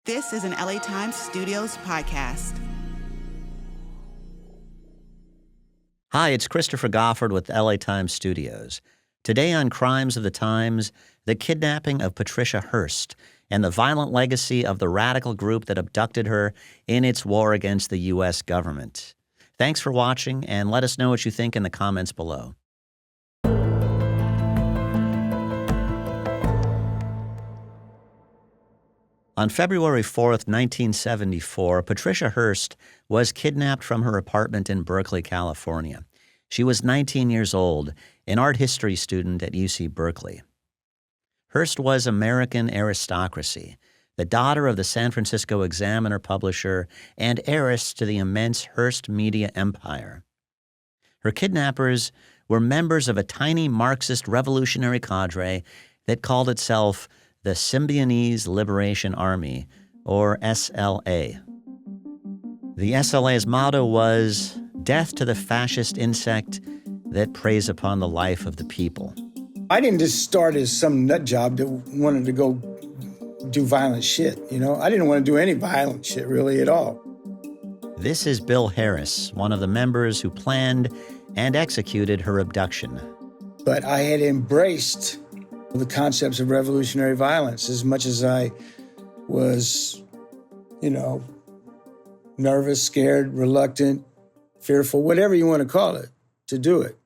This is an LA Times Studios podcast. Hi, it's Christopher Goffard with LA Times Studios. Today on Crimes of the Times, the kidnapping of Patricia Hearst and the violent legacy of the radical group that abducted her in its war against the U.S. government. Thanks for watching, and let us know what you think in the comments below. On February 4th, 1974, Patricia Hearst was kidnapped from her apartment in Berkeley, California. She was 19 years old, an art history student at UC Berkeley. Hearst was American aristocracy, the daughter of the San Francisco Examiner publisher and heiress to the immense Hearst media empire. Her kidnappers were members of a tiny Marxist revolutionary cadre that called itself the Symbionese Liberation Army, or SLA. The SLA's motto was, "Death to the fascist insect that preys upon the life of the people." I didn't just start as some nut job that wanted to go do violent shit, I didn't want to do any violent shit really at all. This is Bill Heiress, one of the members who planned and executed her abduction. But I had embraced the concepts of revolutionary violence as much as I was, nervous, scared, reluctant, fearful, whatever you want to call it, to do it.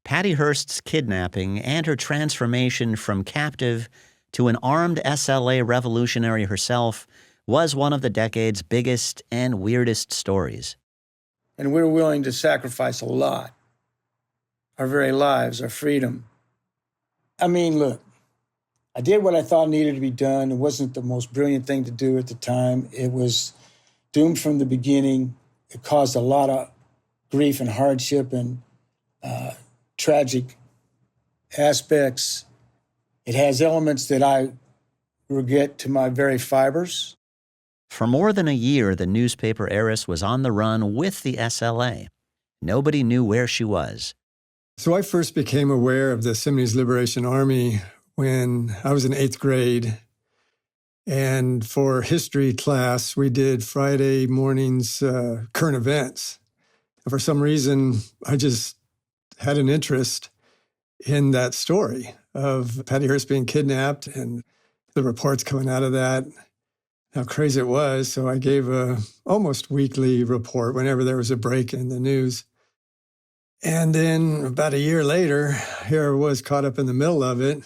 Patty Hearst's kidnapping and her transformation from captive to an armed SLA revolutionary herself was one of the decade's biggest and weirdest stories. And we're willing to sacrifice a lot. Our very lives, our freedom. Look, I did what I thought needed to be done. It wasn't the most brilliant thing to do at the time. It was doomed from the beginning. It caused a lot of grief and hardship and tragic aspects. It has elements that I regret to my very fibers. For more than a year, the newspaper heiress was on the run with the SLA. Nobody knew where she was. So I first became aware of the Symbionese Liberation Army when I was in 8th grade. And for history class, we did Friday mornings current events. And for some reason, I just had an interest in that story of Patty Hearst being kidnapped and the reports coming out of that, how crazy it was. So I gave a almost weekly report whenever there was a break in the news. And then about a year later, here I was caught up in the middle of it.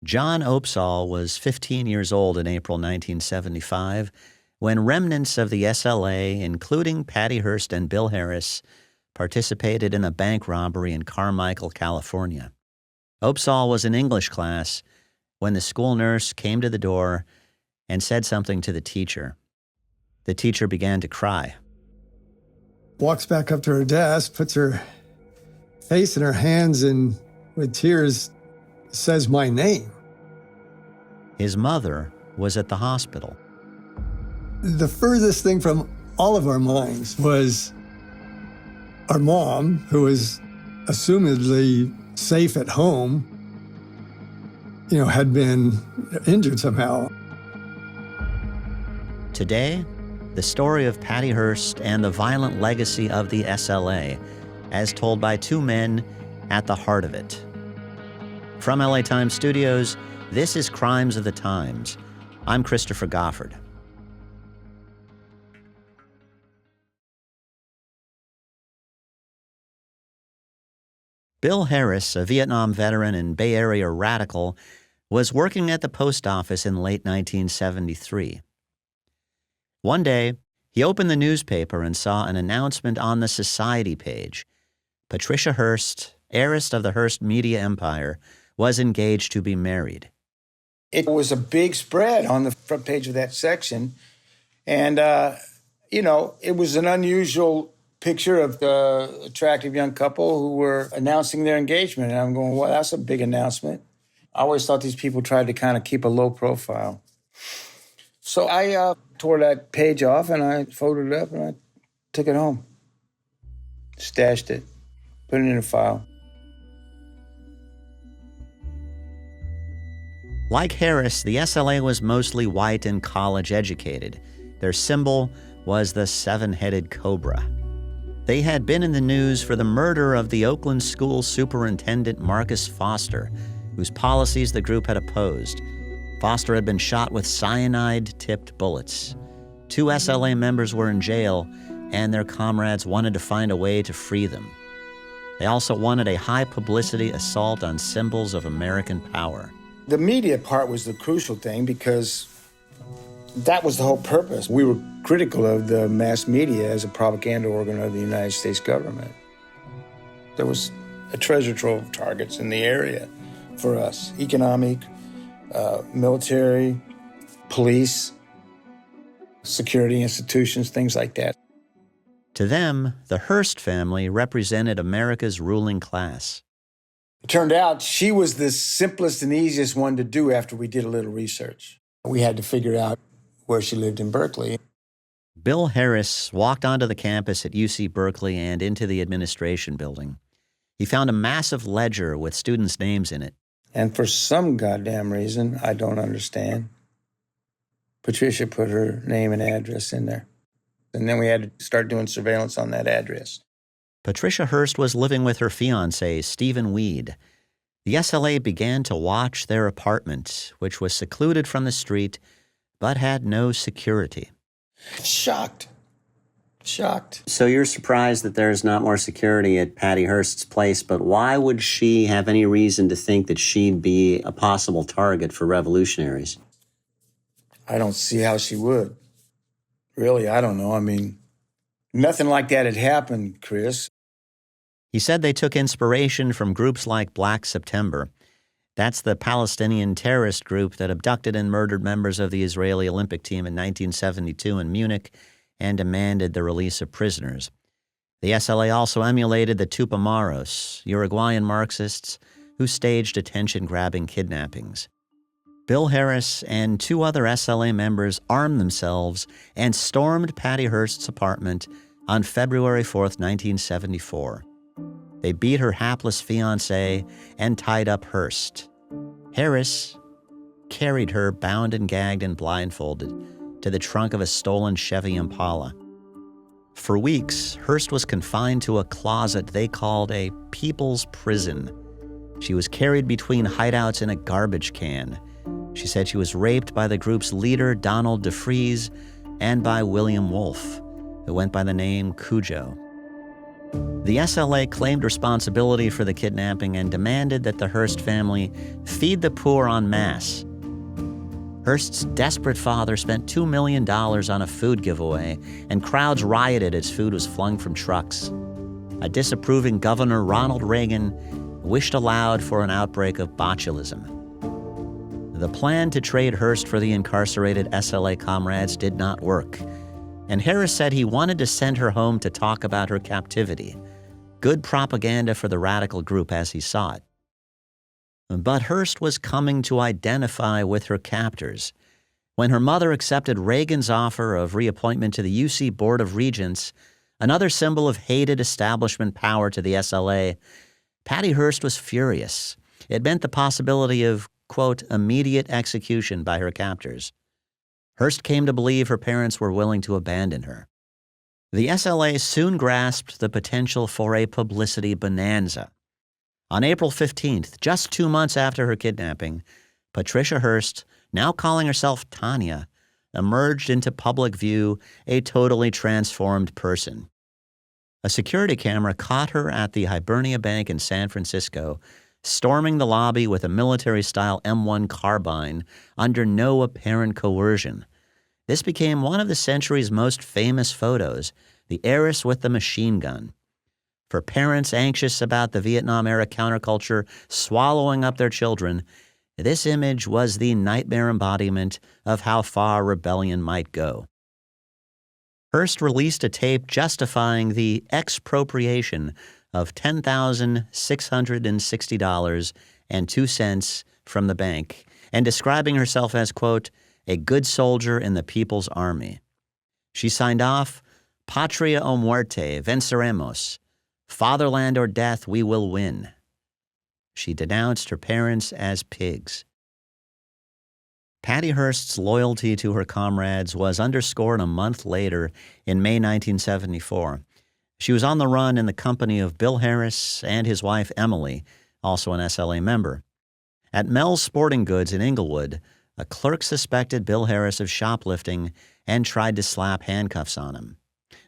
John Opsahl was 15 years old in April 1975 when remnants of the SLA, including Patty Hearst and Bill Heiress, participated in a bank robbery in Carmichael, California. Opsahl was in English class when the school nurse came to the door and said something to the teacher. The teacher began to cry. Walks back up to her desk, puts her face in her hands, and with tears says my name. His mother was at the hospital. The furthest thing from all of our minds was our mom, who was assumedly safe at home, had been injured somehow. Today, the story of Patty Hearst and the violent legacy of the SLA, as told by two men at the heart of it. From LA Times Studios, this is Crimes of the Times. I'm Christopher Goffard. Bill Heiress, a Vietnam veteran and Bay Area radical, was working at the post office in late 1973. One day, he opened the newspaper and saw an announcement on the society page. Patricia Hearst, heiress of the Hearst media empire, was engaged to be married. It was a big spread on the front page of that section. And, it was an unusual picture of the attractive young couple who were announcing their engagement. And I'm going, well, that's a big announcement. I always thought these people tried to kind of keep a low profile. So I tore that page off and I folded it up and I took it home. Stashed it, put it in a file. Like Hearst, the SLA was mostly white and college-educated. Their symbol was the seven-headed cobra. They had been in the news for the murder of the Oakland school superintendent Marcus Foster, whose policies the group had opposed. Foster had been shot with cyanide-tipped bullets. 2 SLA members were in jail, and their comrades wanted to find a way to free them. They also wanted a high-publicity assault on symbols of American power. The media part was the crucial thing because that was the whole purpose. We were critical of the mass media as a propaganda organ of the United States government. There was a treasure trove of targets in the area for us: economic, military, police, security institutions, things like that. To them, the Hearst family represented America's ruling class. It turned out she was the simplest and easiest one to do after we did a little research. We had to figure out where she lived in Berkeley. Bill Hearst walked onto the campus at UC Berkeley and into the administration building. He found a massive ledger with students' names in it. And for some goddamn reason, I don't understand, Patricia put her name and address in there. And then we had to start doing surveillance on that address. Patricia Hearst was living with her fiancé, Stephen Weed. The SLA began to watch their apartment, which was secluded from the street, but had no security. Shocked. So you're surprised that there's not more security at Patty Hearst's place, but why would she have any reason to think that she'd be a possible target for revolutionaries? I don't see how she would. Really, I don't know. I mean, nothing like that had happened, Chris. He said they took inspiration from groups like Black September. That's the Palestinian terrorist group that abducted and murdered members of the Israeli Olympic team in 1972 in Munich and demanded the release of prisoners. The SLA also emulated the Tupamaros, Uruguayan Marxists, who staged attention-grabbing kidnappings. Bill Hearst and 2 other SLA members armed themselves and stormed Patty Hearst's apartment on February 4th, 1974. They beat her hapless fiancé and tied up Hearst. Hearst carried her bound and gagged and blindfolded to the trunk of a stolen Chevy Impala. For weeks, Hearst was confined to a closet they called a people's prison. She was carried between hideouts in a garbage can. She said she was raped by the group's leader, Donald DeFries, and by William Wolfe, who went by the name Cujo. The SLA claimed responsibility for the kidnapping and demanded that the Hearst family feed the poor en masse. Hearst's desperate father spent $2 million on a food giveaway, and crowds rioted as food was flung from trucks. A disapproving Governor Ronald Reagan wished aloud for an outbreak of botulism. The plan to trade Hearst for the incarcerated SLA comrades did not work, and Hearst said he wanted to send her home to talk about her captivity. Good propaganda for the radical group as he saw it. But Hearst was coming to identify with her captors. When her mother accepted Reagan's offer of reappointment to the UC Board of Regents, another symbol of hated establishment power to the SLA, Patty Hearst was furious. It meant the possibility of, quote, immediate execution by her captors. Hearst came to believe her parents were willing to abandon her. The SLA soon grasped the potential for a publicity bonanza. On April 15th, just 2 months after her kidnapping, Patricia Hearst, now calling herself Tanya, emerged into public view a totally transformed person. A security camera caught her at the Hibernia Bank in San Francisco, storming the lobby with a military-style M1 carbine under no apparent coercion. This became one of the century's most famous photos, the heiress with the machine gun. For parents anxious about the Vietnam-era counterculture swallowing up their children, this image was the nightmare embodiment of how far rebellion might go. Hearst released a tape justifying the expropriation of $10,660.02 from the bank and describing herself as, quote, a good soldier in the People's Army. She signed off, Patria o muerte, venceremos. Fatherland or death, we will win. She denounced her parents as pigs. Patty Hearst's loyalty to her comrades was underscored a month later in May 1974. She was on the run in the company of Bill Heiress and his wife Emily, also an SLA member. At Mel's Sporting Goods in Inglewood, a clerk suspected Bill Heiress of shoplifting and tried to slap handcuffs on him.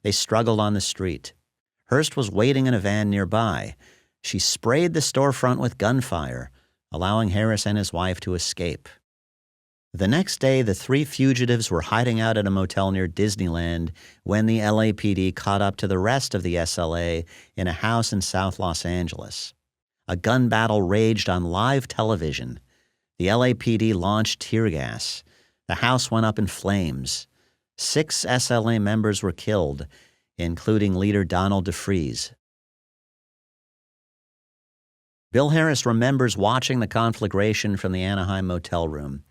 They struggled on the street. Hearst was waiting in a van nearby. She sprayed the storefront with gunfire, allowing Heiress and his wife to escape. The next day, the three fugitives were hiding out at a motel near Disneyland when the LAPD caught up to the rest of the SLA in a house in South Los Angeles. A gun battle raged on live television. The LAPD launched tear gas. The house went up in flames. 6 SLA members were killed, including leader Donald DeFreeze. Bill Heiress remembers watching the conflagration from the Anaheim motel room.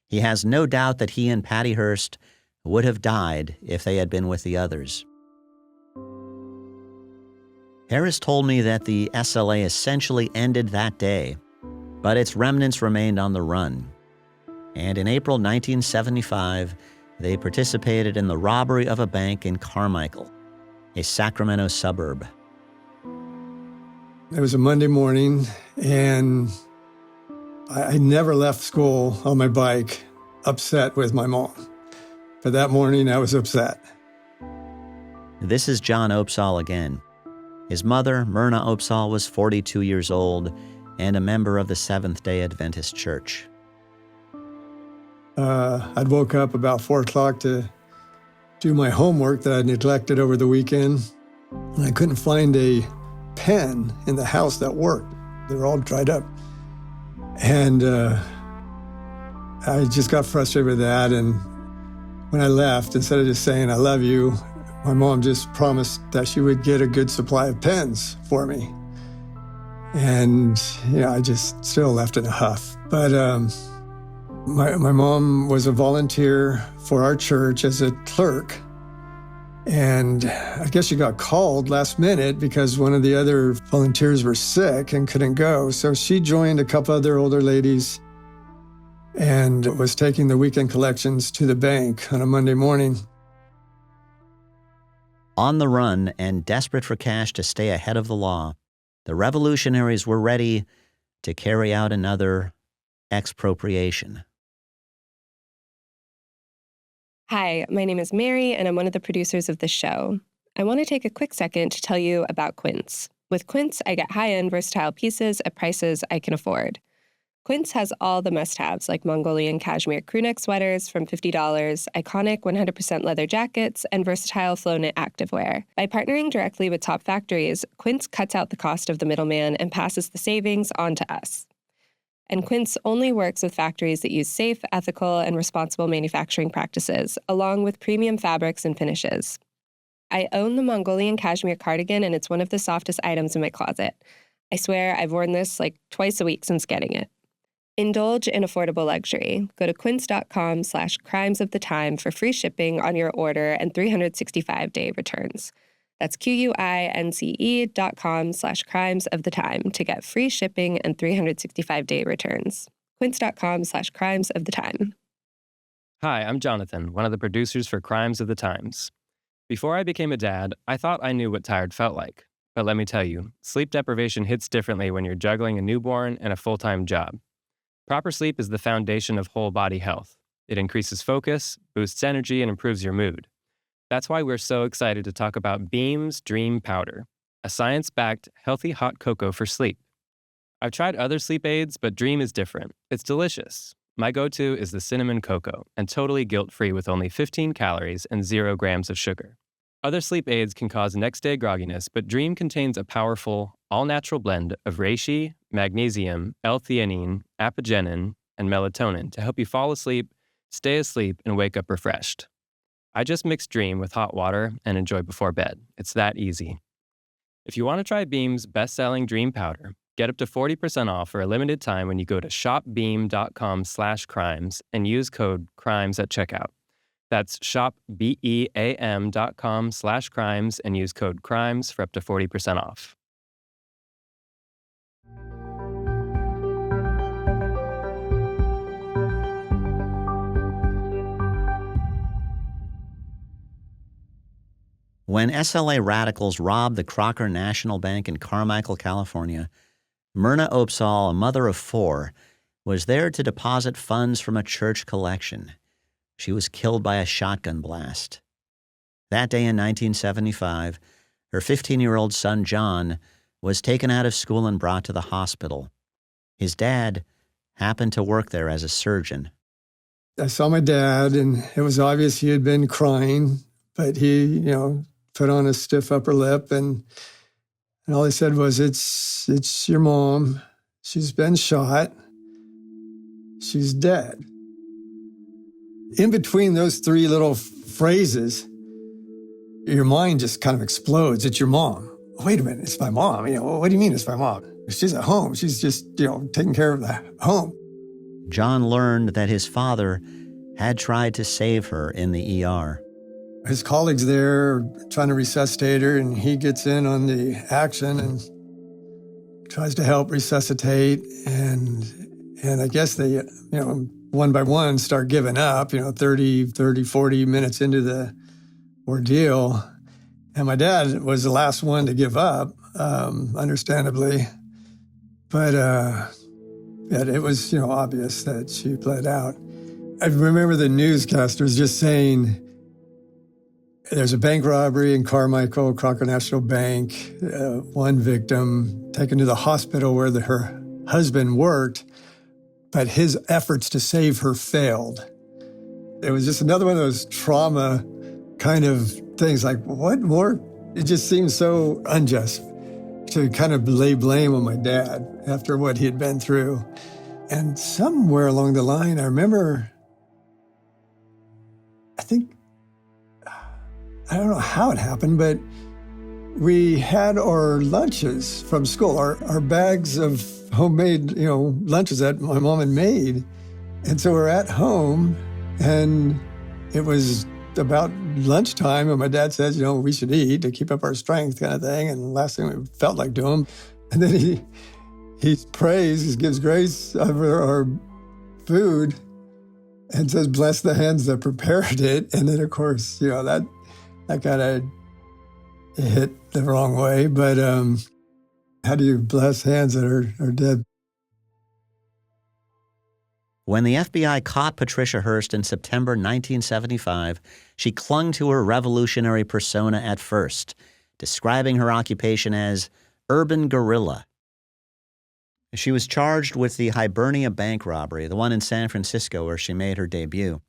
He has no doubt that he and Patty Hearst would have died if they had been with the others. Heiress told me that the SLA essentially ended that day, but its remnants remained on the run. And in April 1975, they participated in the robbery of a bank in Carmichael, a Sacramento suburb. It was a Monday morning, and I never left school on my bike upset with my mom. But that morning, I was upset. This is John Opsahl again. His mother, Myrna Opsahl, was 42 years old and a member of the Seventh-day Adventist Church. I'd woke up about 4 o'clock to do my homework that I'd neglected over the weekend, and I couldn't find a pen in the house that worked. They were all dried up. And I just got frustrated with that, and when I left, instead of just saying, "I love you," my mom just promised that she would get a good supply of pens for me. And, I just still left in a huff. But my mom was a volunteer for our church as a clerk. And I guess she got called last minute because one of the other volunteers were sick and couldn't go. So she joined a couple other older ladies and was taking the weekend collections to the bank on a Monday morning. On the run and desperate for cash to stay ahead of the law, the revolutionaries were ready to carry out another expropriation. Hi, my name is Mary, and I'm one of the producers of the show. I want to take a quick second to tell you about Quince. With Quince, I get high-end, versatile pieces at prices I can afford. Quince has all the must-haves, like Mongolian cashmere crewneck sweaters from $50, iconic 100% leather jackets, and versatile flow-knit activewear. By partnering directly with top factories, Quince cuts out the cost of the middleman and passes the savings on to us. And Quince only works with factories that use safe, ethical, and responsible manufacturing practices, along with premium fabrics and finishes. I own the Mongolian cashmere cardigan, and it's one of the softest items in my closet. I swear I've worn this like twice a week since getting it. Indulge in affordable luxury. Go to quince.com/crimesofthetime for free shipping on your order and 365-day returns. That's QUINCE.com/crimesofthetime to get free shipping and 365-day returns. Quince.com/crimesofthetime. Hi, I'm Jonathan, one of the producers for Crimes of the Times. Before I became a dad, I thought I knew what tired felt like. But let me tell you, sleep deprivation hits differently when you're juggling a newborn and a full-time job. Proper sleep is the foundation of whole body health. It increases focus, boosts energy, and improves your mood. That's why we're so excited to talk about Beam's Dream Powder, a science-backed, healthy hot cocoa for sleep. I've tried other sleep aids, but Dream is different. It's delicious. My go-to is the cinnamon cocoa, and totally guilt-free with only 15 calories and 0 grams of sugar. Other sleep aids can cause next-day grogginess, but Dream contains a powerful, all-natural blend of reishi, magnesium, L-theanine, apigenin, and melatonin to help you fall asleep, stay asleep, and wake up refreshed. I just mix Dream with hot water and enjoy before bed. It's that easy. If you want to try Beam's best-selling Dream Powder, get up to 40% off for a limited time when you go to shopbeam.com/crimes and use code CRIMES at checkout. That's shopbeam.com/crimes and use code CRIMES for up to 40% off. When SLA radicals robbed the Crocker National Bank in Carmichael, California, Myrna Opsahl, a mother of 4, was there to deposit funds from a church collection. She was killed by a shotgun blast. That day in 1975, her 15-year-old son, John, was taken out of school and brought to the hospital. His dad happened to work there as a surgeon. I saw my dad, and it was obvious he had been crying, but he, put on a stiff upper lip, and all he said was, it's your mom. She's been shot. She's dead. In between those 3 little phrases, your mind just kind of explodes. It's your mom. Wait a minute, it's my mom. What do you mean it's my mom? She's at home. She's just, taking care of the home. John learned that his father had tried to save her in the ER. His colleagues there are trying to resuscitate her, and he gets in on the action and tries to help resuscitate. And I guess they, one by one start giving up, 30, 40 minutes into the ordeal. And my dad was the last one to give up, understandably. But it was, obvious that she bled out. I remember the newscasters just saying, there's a bank robbery in Carmichael, Crocker National Bank, 1 victim taken to the hospital where her husband worked, but his efforts to save her failed. It was just another one of those trauma kind of things, like, what more? It just seemed so unjust to kind of lay blame on my dad after what he had been through. And somewhere along the line, I remember, I don't know how it happened, but we had our lunches from school, our bags of homemade, lunches that my mom had made. And so we're at home, and it was about lunchtime, and my dad says, we should eat to keep up our strength, kind of thing. And the last thing we felt like doing. And then he prays, he gives grace over our food and says, bless the hands that prepared it. And then, of course, that kind of hit the wrong way. But how do you bless hands that are dead? When the FBI caught Patricia Hearst in September 1975, she clung to her revolutionary persona at first, describing her occupation as urban guerrilla. She was charged with the Hibernia bank robbery, the one in San Francisco where she made her debut.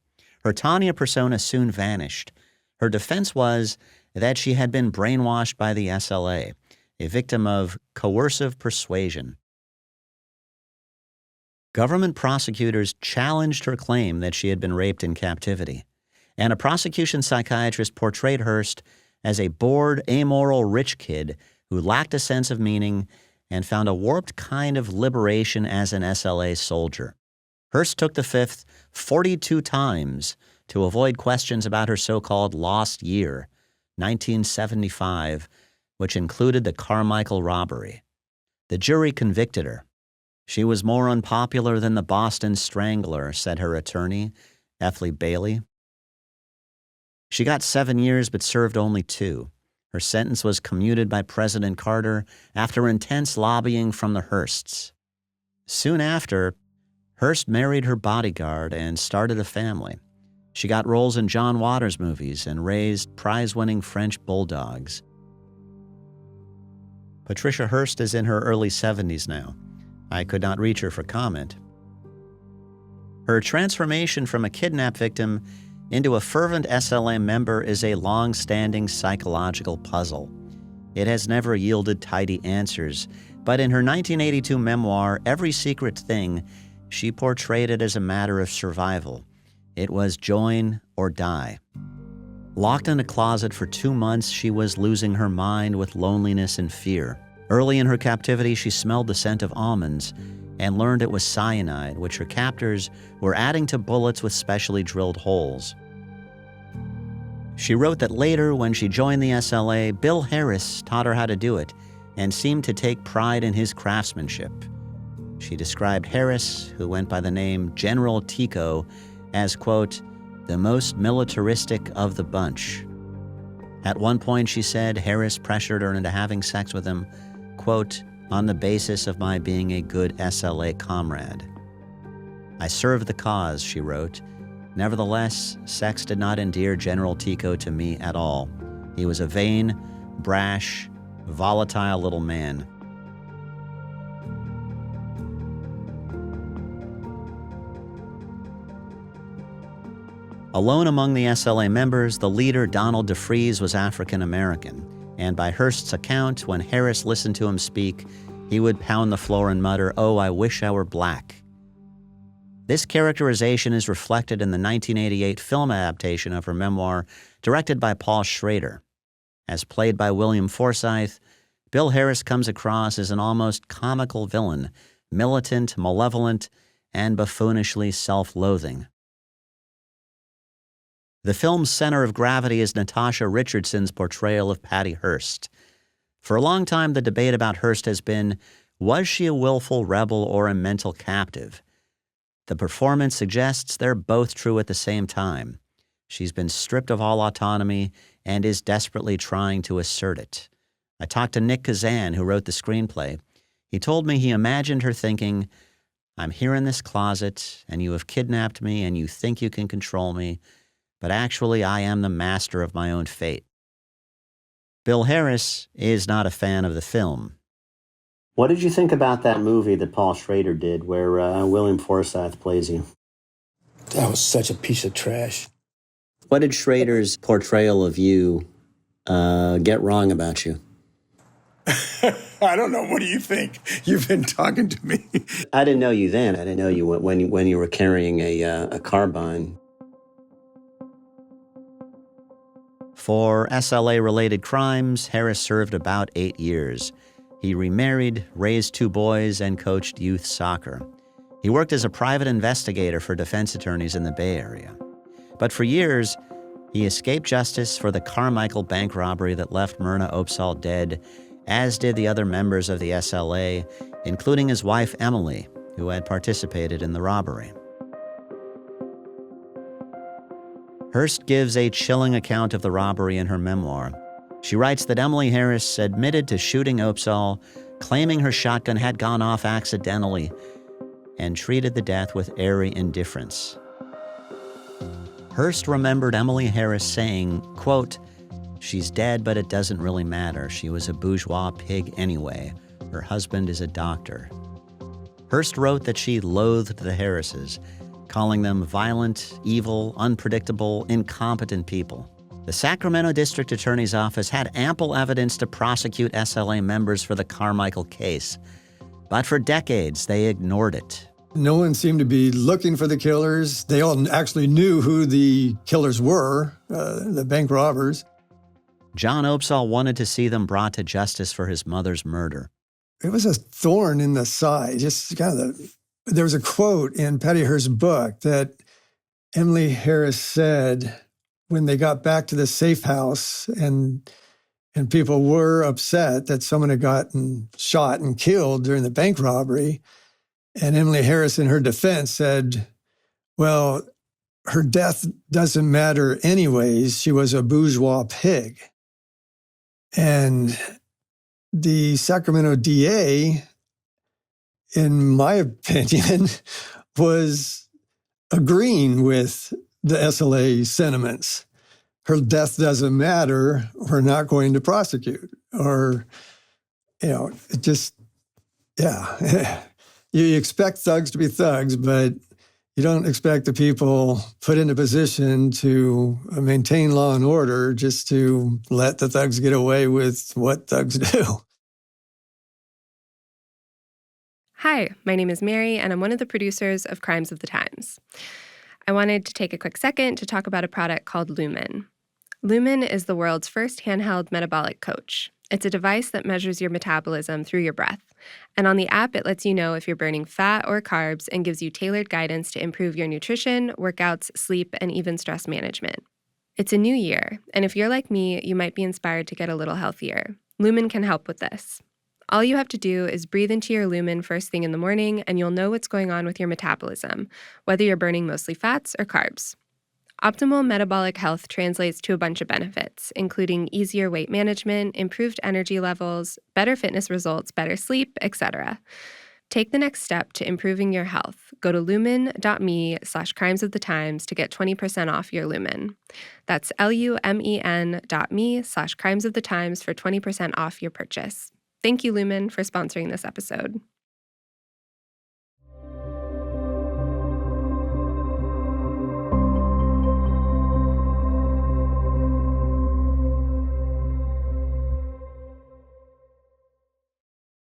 Her Tanya persona soon vanished. Her defense was that she had been brainwashed by the SLA, a victim of coercive persuasion. Government prosecutors challenged her claim that she had been raped in captivity, and a prosecution psychiatrist portrayed Hearst as a bored, amoral rich kid who lacked a sense of meaning and found a warped kind of liberation as an SLA soldier. Hearst took the Fifth 42 times to avoid questions about her so-called lost year, 1975, which included the Carmichael robbery. The jury convicted her. She was more unpopular than the Boston Strangler, said her attorney, Effley Bailey. She got 7 years but served only 2. Her sentence was commuted by President Carter after intense lobbying from the Hearsts. Soon after, Hearst married her bodyguard and started a family. She got roles in John Waters movies and raised prize-winning French bulldogs. Patricia Hearst is in her early 70s now. I could not reach her for comment. Her transformation from a kidnap victim into a fervent SLA member is a long-standing psychological puzzle. It has never yielded tidy answers, but in her 1982 memoir, Every Secret Thing, she portrayed it as a matter of survival. It was join or die. Locked in a closet for 2 months, she was losing her mind with loneliness and fear. Early in her captivity, she smelled the scent of almonds and learned it was cyanide, which her captors were adding to bullets with specially drilled holes. She wrote that later, when she joined the SLA, Bill Heiress taught her how to do it and seemed to take pride in his craftsmanship. She described Heiress, who went by the name General Tico, as, quote, the most militaristic of the bunch. At one point, she said Harris pressured her into having sex with him, quote, on the basis of my being a good SLA comrade. I served the cause, she wrote. Nevertheless, sex did not endear General Tico to me at all. He was a vain, brash, volatile little man. Alone among the SLA members, the leader, Donald DeFreeze, was African American, and by Hearst's account, when Harris listened to him speak, he would pound the floor and mutter, "Oh, I wish I were black." This characterization is reflected in the 1988 film adaptation of her memoir, directed by Paul Schrader. As played by William Forsythe, Bill Harris comes across as an almost comical villain, militant, malevolent, and buffoonishly self-loathing. The film's center of gravity is Natasha Richardson's portrayal of Patty Hearst. For a long time, the debate about Hearst has been, was she a willful rebel or a mental captive? The performance suggests they're both true at the same time. She's been stripped of all autonomy and is desperately trying to assert it. I talked to Nick Kazan, who wrote the screenplay. He told me he imagined her thinking, I'm here in this closet, and you have kidnapped me, and you think you can control me, but actually I am the master of my own fate. Bill Harris is not a fan of the film. What did you think about that movie that Paul Schrader did where William Forsythe plays you? That was such a piece of trash. What did Schrader's portrayal of you get wrong about you? I don't know. What do you think? You've been talking to me. I didn't know you then. I didn't know you when you were carrying a carbine. For SLA-related crimes, Harris served about 8 years. He remarried, raised 2 boys, and coached youth soccer. He worked as a private investigator for defense attorneys in the Bay Area. But for years, he escaped justice for the Carmichael bank robbery that left Myrna Opsahl dead, as did the other members of the SLA, including his wife Emily, who had participated in the robbery. Hearst gives a chilling account of the robbery in her memoir. She writes that Emily Harris admitted to shooting Opsahl, claiming her shotgun had gone off accidentally, and treated the death with airy indifference. Hearst remembered Emily Harris saying, quote, she's dead, but it doesn't really matter. She was a bourgeois pig anyway. Her husband is a doctor. Hearst wrote that she loathed the Harrises, calling them violent, evil, unpredictable, incompetent people. The Sacramento District Attorney's Office had ample evidence to prosecute SLA members for the Carmichael case, but for decades they ignored it. No one seemed to be looking for the killers. They all actually knew who the killers were, the bank robbers. John Opsahl wanted to see them brought to justice for his mother's murder. It was a thorn in the side. There was a quote in Patty Hearst's book that Emily Harris said when they got back to the safe house and people were upset that someone had gotten shot and killed during the bank robbery. And Emily Harris, in her defense, said, well, her death doesn't matter anyways. She was a bourgeois pig. And the Sacramento DA, in my opinion, was agreeing with the SLA sentiments. Her death doesn't matter. We're not going to prosecute. Or, it just, yeah. You expect thugs to be thugs, but you don't expect the people put in a position to maintain law and order just to let the thugs get away with what thugs do. Hi, my name is Mary, and I'm one of the producers of Crimes of the Times. I wanted to take a quick second to talk about a product called Lumen. Lumen is the world's first handheld metabolic coach. It's a device that measures your metabolism through your breath. And on the app, it lets you know if you're burning fat or carbs and gives you tailored guidance to improve your nutrition, workouts, sleep, and even stress management. It's a new year, and if you're like me, you might be inspired to get a little healthier. Lumen can help with this. All you have to do is breathe into your Lumen first thing in the morning, and you'll know what's going on with your metabolism, whether you're burning mostly fats or carbs. Optimal metabolic health translates to a bunch of benefits, including easier weight management, improved energy levels, better fitness results, better sleep, etc. Take the next step to improving your health. Go to lumen.me/crimesofthetimes to get 20% off your Lumen. That's lumen.me/crimesofthetimes for 20% off your purchase. Thank you, Lumen, for sponsoring this episode.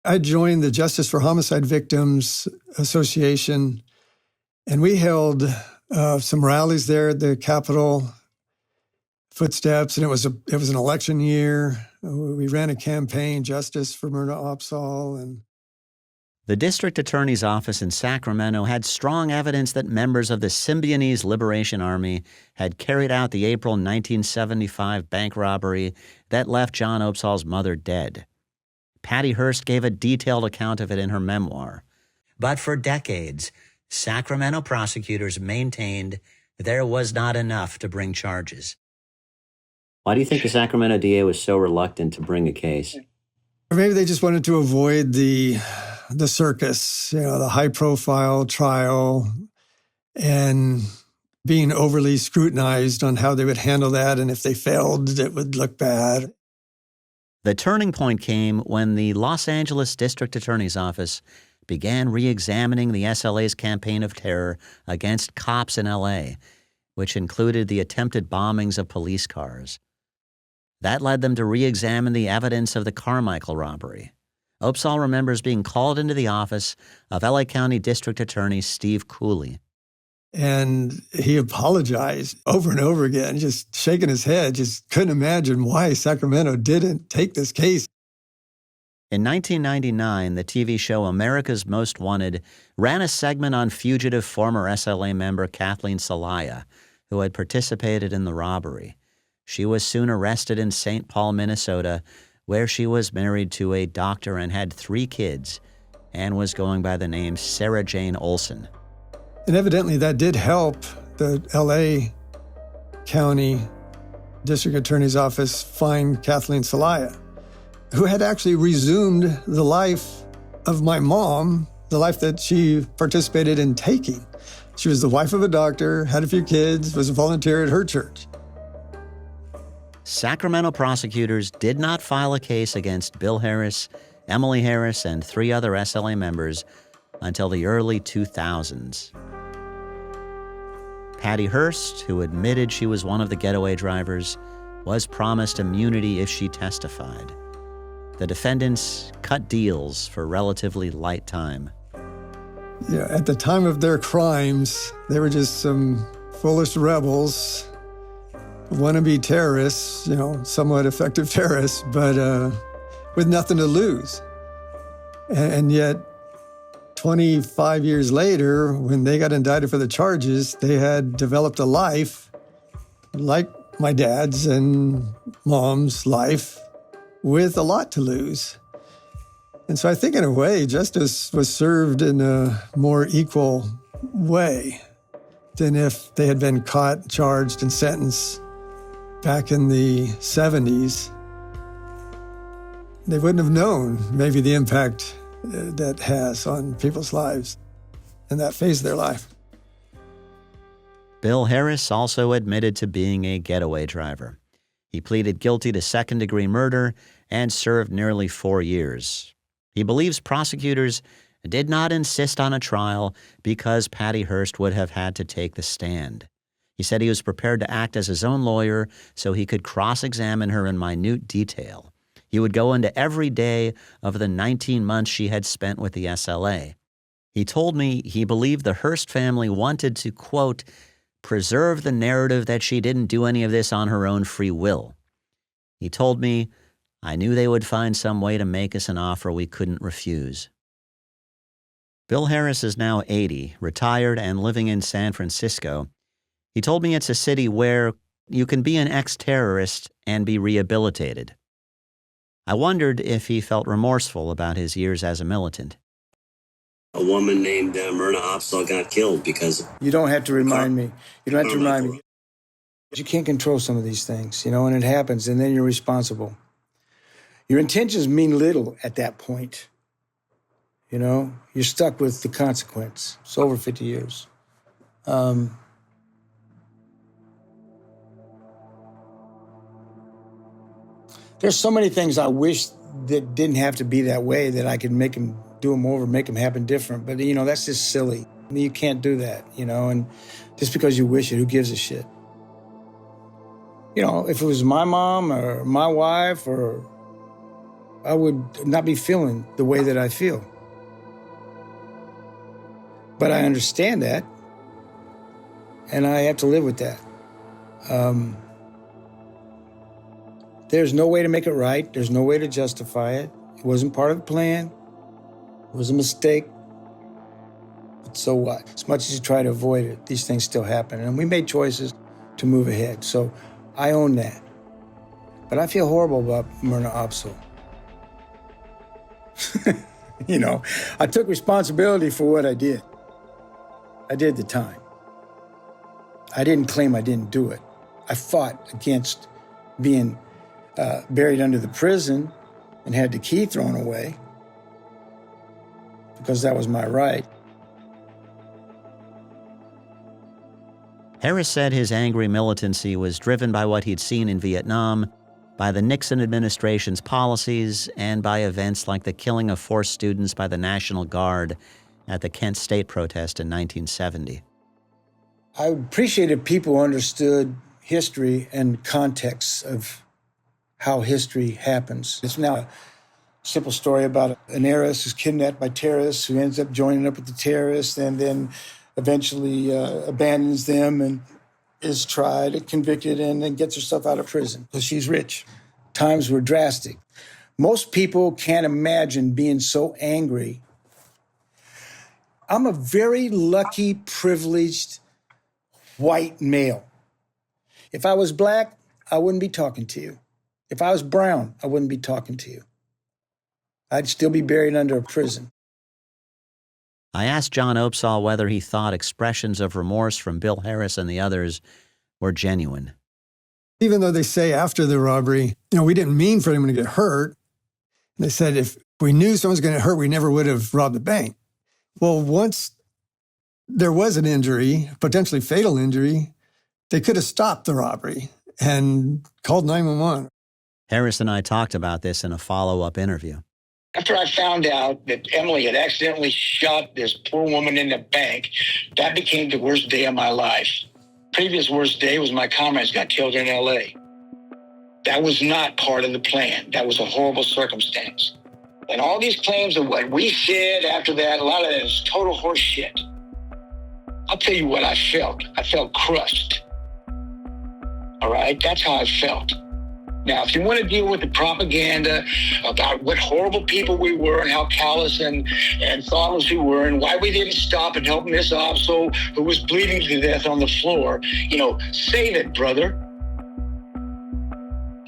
I joined the Justice for Homicide Victims Association, and we held some rallies there at the Capitol footsteps, and it was an election year. We ran a campaign, Justice for Myrna Opsahl. And The district attorney's office in Sacramento had strong evidence that members of the Symbionese Liberation Army had carried out the April 1975 bank robbery that left John Opsahl's mother dead. Patty Hearst gave a detailed account of it in her memoir. But for decades, Sacramento prosecutors maintained there was not enough to bring charges. Why do you think the Sacramento DA was so reluctant to bring a case? Or maybe they just wanted to avoid the circus, the high-profile trial, and being overly scrutinized on how they would handle that, and if they failed, it would look bad. The turning point came when the Los Angeles District Attorney's Office began re-examining the SLA's campaign of terror against cops in L.A., which included the attempted bombings of police cars. That led them to re-examine the evidence of the Carmichael robbery. Opsahl remembers being called into the office of L.A. County District Attorney Steve Cooley. And he apologized over and over again, just shaking his head, just couldn't imagine why Sacramento didn't take this case. In 1999, the TV show America's Most Wanted ran a segment on fugitive former SLA member Kathleen Celaya, who had participated in the robbery. She was soon arrested in St. Paul, Minnesota, where she was married to a doctor and had 3 kids, and was going by the name Sarah Jane Olson. And evidently that did help the L.A. County District Attorney's Office find Kathleen Celaya, who had actually resumed the life of my mom, the life that she participated in taking. She was the wife of a doctor, had a few kids, was a volunteer at her church. Sacramento prosecutors did not file a case against Bill Heiress, Emily Heiress, and 3 other SLA members until the early 2000s. Patty Hearst, who admitted she was one of the getaway drivers, was promised immunity if she testified. The defendants cut deals for relatively light time. Yeah, at the time of their crimes, they were just some foolish rebels, wannabe terrorists, somewhat effective terrorists, but with nothing to lose. And yet, 25 years later, when they got indicted for the charges, they had developed a life like my dad's and mom's life with a lot to lose. And so I think in a way, justice was served in a more equal way than if they had been caught, charged, and sentenced back in the 70s. They wouldn't have known maybe the impact that has on people's lives in that phase of their life. Bill Heiress also admitted to being a getaway driver. He pleaded guilty to second-degree murder and served nearly 4 years. He believes prosecutors did not insist on a trial because Patty Hearst would have had to take the stand. He said he was prepared to act as his own lawyer so he could cross-examine her in minute detail. He would go into every day of the 19 months she had spent with the SLA. He told me he believed the Hearst family wanted to, quote, preserve the narrative that she didn't do any of this on her own free will. He told me, I knew they would find some way to make us an offer we couldn't refuse. Bill Heiress is now 80, retired and living in San Francisco. He told me it's a city where you can be an ex-terrorist and be rehabilitated. I wondered if he felt remorseful about his years as a militant. A woman named Myrna Opsahl got killed because... You don't have to remind me. You don't have to remind me. You can't control some of these things, and it happens, and then you're responsible. Your intentions mean little at that point. You're stuck with the consequence. It's over 50 years. There's so many things I wish that didn't have to be that way, that I could do them over, make them happen different. But, that's just silly. You can't do that, and just because you wish it, who gives a shit? If it was my mom or my wife, I would not be feeling the way that I feel. But I understand that, and I have to live with that. There's no way to make it right. There's no way to justify it. It wasn't part of the plan. It was a mistake. But so what? As much as you try to avoid it, these things still happen. And we made choices to move ahead. So I own that. But I feel horrible about Myrna Opsahl. I took responsibility for what I did. I did the time. I didn't claim I didn't do it. I fought against being buried under the prison and had the key thrown away because that was my right. Harris said his angry militancy was driven by what he'd seen in Vietnam, by the Nixon administration's policies, and by events like the killing of 4 students by the National Guard at the Kent State protest in 1970. I appreciate if people understood history and context of how history happens. It's now a simple story about an heiress who's kidnapped by terrorists, who ends up joining up with the terrorists and then eventually abandons them and is tried and convicted and then gets herself out of prison because she's rich. Times were drastic. Most people can't imagine being so angry. I'm a very lucky, privileged white male. If I was black, I wouldn't be talking to you. If I was brown, I wouldn't be talking to you. I'd still be buried under a prison. I asked John Opsahl whether he thought expressions of remorse from Bill Heiress and the others were genuine. Even though they say after the robbery, we didn't mean for anyone to get hurt. They said if we knew someone was going to get hurt, we never would have robbed the bank. Well, once there was an injury, potentially fatal injury, they could have stopped the robbery and called 911. Harris and I talked about this in a follow-up interview. After I found out that Emily had accidentally shot this poor woman in the bank, that became the worst day of my life. Previous worst day was my comrades got killed in L.A. That was not part of the plan. That was a horrible circumstance. And all these claims of what we said after that, a lot of that is total horse shit. I'll tell you what I felt. I felt crushed. All right? That's how I felt. Now, if you want to deal with the propaganda about what horrible people we were and how callous and thoughtless we were and why we didn't stop and help Miss Opsahl, who was bleeding to death on the floor, save it, brother.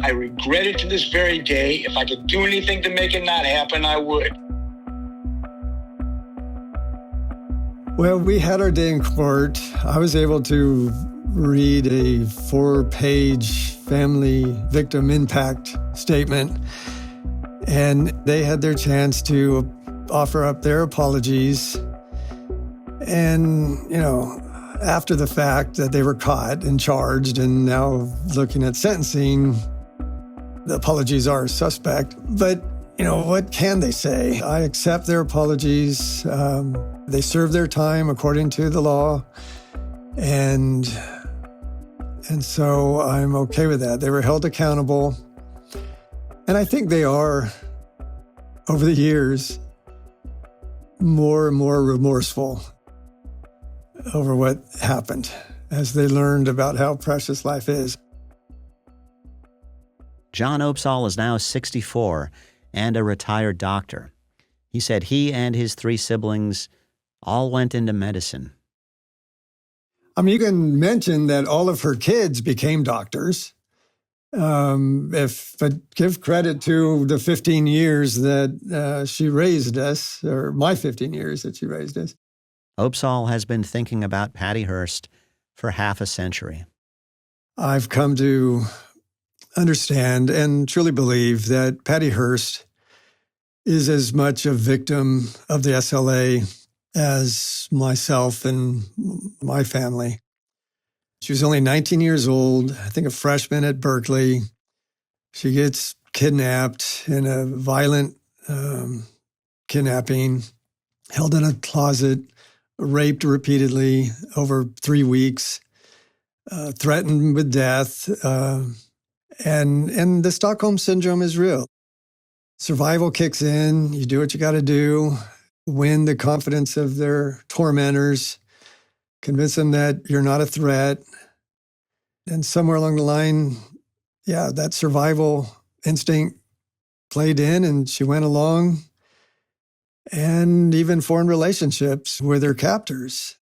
I regret it to this very day. If I could do anything to make it not happen, I would. Well, we had our day in court. I was able to read a 4-page family victim impact statement, and they had their chance to offer up their apologies. And, after the fact that they were caught and charged and now looking at sentencing, the apologies are suspect. But, what can they say? I accept their apologies. They served their time according to the law. And so I'm okay with that. They were held accountable. And I think they are, over the years, more and more remorseful over what happened as they learned about how precious life is. John Opsahl is now 64 and a retired doctor. He said he and his 3 siblings all went into medicine. You can mention that all of her kids became doctors. But give credit to the 15 years that she raised us, or my 15 years that she raised us. Opsahl has been thinking about Patty Hearst for half a century. I've come to understand and truly believe that Patty Hearst is as much a victim of the SLA as myself and my family. She was only 19 years old, I think a freshman at Berkeley. She gets kidnapped in a violent kidnapping, held in a closet, raped repeatedly over 3 weeks, threatened with death. And the Stockholm Syndrome is real. Survival kicks in. You do what you got to do, win the confidence of their tormentors, convince them that you're not a threat. And somewhere along the line, that survival instinct played in, and she went along and even formed relationships with her captors.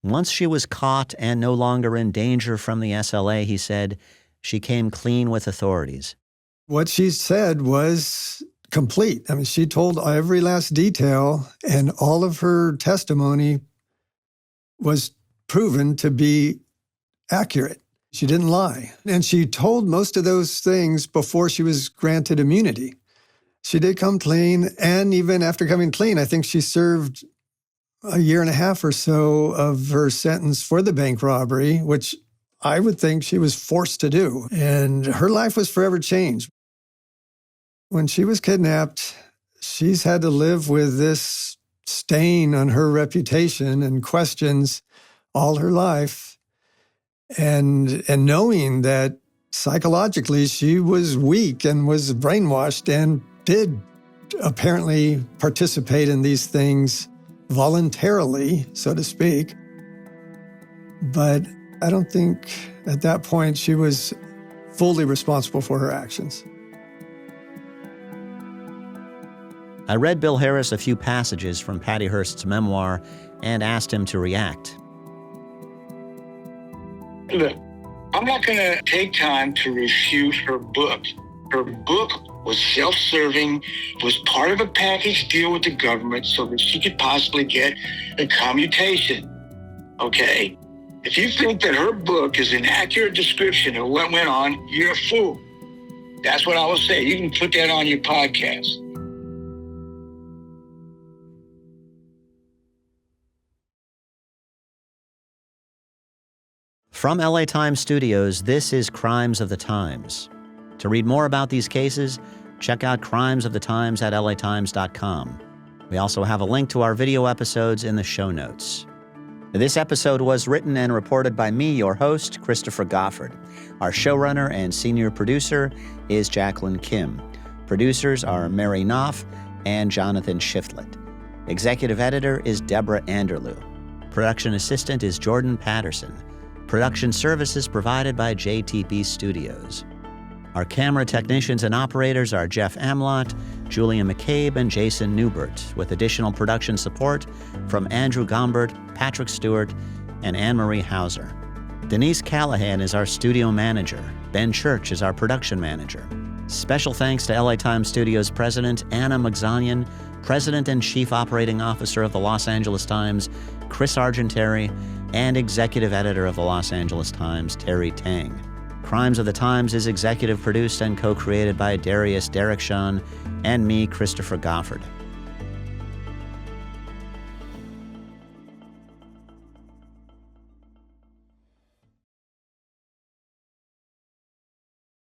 Once she was caught and no longer in danger from the SLA, he said, she came clean with authorities. What she said was complete. I mean, she told every last detail, and all of her testimony was proven to be accurate. She didn't lie. And she told most of those things before she was granted immunity. She did come clean, and even after coming clean, I think she served a year and a half or so of her sentence for the bank robbery, which I would think she was forced to do. And her life was forever changed. When she was kidnapped, she's had to live with this stain on her reputation and questions all her life. And knowing that psychologically she was weak and was brainwashed and did apparently participate in these things voluntarily, so to speak. But I don't think at that point she was fully responsible for her actions. I read Bill Harris a few passages from Patty Hearst's memoir and asked him to react. Look, I'm not going to take time to refute her book. Her book was self-serving, was part of a package deal with the government so that she could possibly get a commutation, okay? If you think that her book is an accurate description of what went on, you're a fool. That's what I will say. You can put that on your podcast. From LA Times Studios, this is Crimes of the Times. To read more about these cases, check out Crimes of the Times at latimes.com. We also have a link to our video episodes in the show notes. This episode was written and reported by me, your host, Christopher Goffard. Our showrunner and senior producer is Jacqueline Kim. Producers are Mary Knopf and Jonathan Shiflett. Executive editor is Deborah Anderlew. Production assistant is Jordan Patterson. Production services provided by JTB Studios. Our camera technicians and operators are Jeff Amlott, Julia McCabe, and Jason Newbert, with additional production support from Andrew Gombert, Patrick Stewart, and Anne-Marie Hauser. Denise Callahan is our studio manager. Ben Church is our production manager. Special thanks to LA Times Studios President Anna Magzanian, President and Chief Operating Officer of the Los Angeles Times, Chris Argenteri, and Executive Editor of the Los Angeles Times, Terry Tang. Crimes of the Times is executive produced and co-created by Darius Derrickson and me, Christopher Goffard.